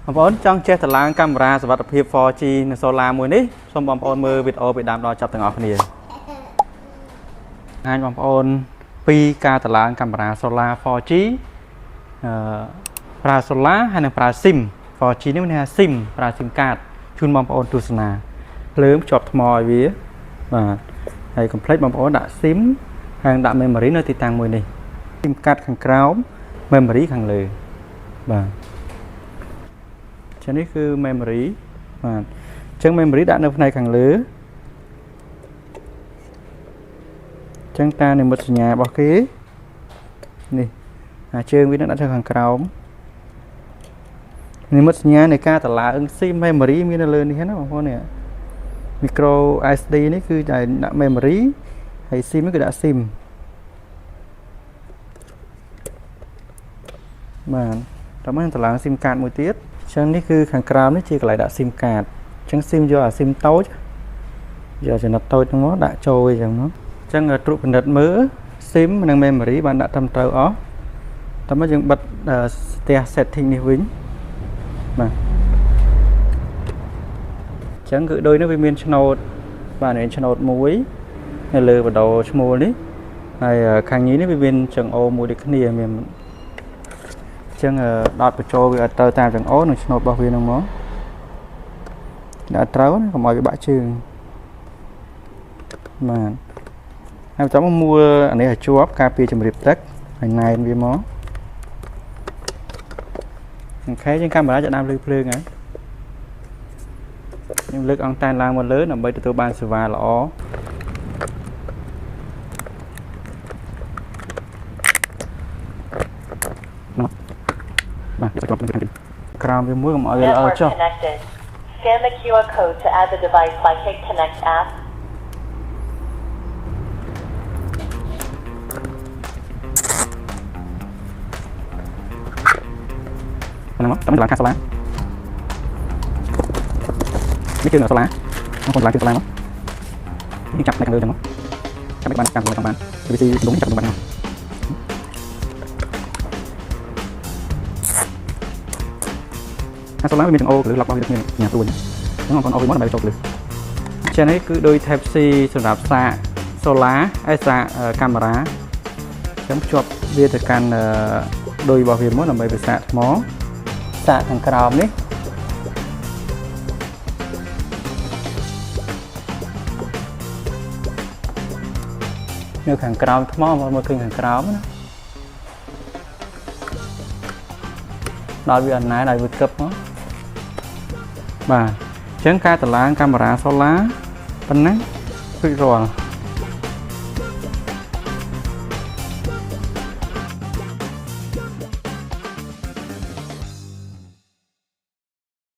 បងប្អូនចង់ចេះតឡើងកាមេរ៉ាសុវត្ថិភាព 4G នៅ Solar មួយនេះសូមបងប្អូនមើលវីដេអូពីដើមដល់ចប់ទាំងអស់គ្នាហើយបងប្អូនពីការតឡើងកាមេរ៉ា Solar 4G ប្រើ Solar ហើយនឹងប្រើ SIM 4G នេះមានថា SIM ប្រើ SIM card ជូនបងប្អូនទស្សនាភ្លើងភ្ជាប់ថ្មឲ្យវាបាទហើយកុំភ្លេចបងប្អូនដាក់ SIM ហើយដាក់ memory នៅទីតាំងមួយនេះ SIM card ខាងក្រោម memory ខាងលើបាទនេះគឺ memory បាទអញ្ចឹង memory ដាក់នៅផ្នែកខាងលើអញ្ចឹងតានិមិត្តសញ្ញារបស់គេនេះជើងវានឹងដាក់ទៅខាងក្រោមនិមិត្តសញ្ញានៃការតឡើង SIM memory មាននៅលើនេះណាបងប្អូននេះ micro SD នេះគឺតែដាក់ memory ហើយ SIM នេះគឺដាក់ SIM បាទតោះមកតឡើង SIM card មួយទៀតអញ្ចឹងនេះគឺខាងក្រោមនេះជាកន្លែងដាក់ SIM card អញ្ចឹង SIM យកអា SIM តូចយកចំណុចតូចហ្នឹងមកដាក់ចូលអញ្ចឹងមកអញ្ចឹងត្រួតពិនិត្យមើល SIM និង memory បានដាក់ត្រឹមត្រូវអស់តោះមកយើងបិទស្ទះ setting នេះវិញបាទអញ្ចឹងគឺដូចនេះវាមានឆ្នោតបាទមានឆ្នោតមួយនៅលើបដោឈ្មោលនេះហើយខាងនេះវាមានចង្អូមួយដូចគ្នាមានអញ្ចឹងដតបញ្ចូលវាឲ្យត្រូវតាមចង្អូនឹងឆ្នោតរបស់វានឹងមកដាក់ត្រូវណាកុំឲ្យវាបាក់ជើងបាទហើយបន្តមកមួលអានេះឲ្យជាប់ការពារជំរាបទឹកហើយណែនវាមកអូខេយើងកាមេរ៉ាចាប់ដើមលើភ្លើងហើយខ្ញុំលើកអង្តែនឡើងមកលើដើម្បីទទួលបានសេវាល្អបាទទៅគ្រប់ក្រោមវាមួយកុំឲ្យវាល្អចុះ Scan the QR code to add the device by Click Connect app. ហ្នឹងមកតាមឡើងខាងសាលានេះគឺនៅសាលាបងប្អូនឡើងគឺសាលាមកនេះចាប់នៅខាងលើចឹងមកចាប់បានតាមខ្លួនបានវាទីដងចាប់បានមកខាងសាលាវាមានចង្អូឬឡុករបស់វាដូចគ្នាញ៉ាំព្រួយអញ្ចឹងបងប្អូនអោយមកដើម្បីចូលទៅចានេះគឺដូច Type C សម្រាប់សាក Solar ហើយសាកកាមេរ៉ាអញ្ចឹងភ្ជាប់វាទៅកាន់ដូចរបស់វាមកដើម្បីវាសាកថ្មសាកខាងក្រោមនេះនៅខាងក្រោមថ្មមកឃើញខាងក្រោមណាដល់វាអណ្ណែដល់វាគប់មកបាទអញ្ចឹងការតឡើងកាមេរ៉ា Solar ប៉ុណ្ណារួចរាល់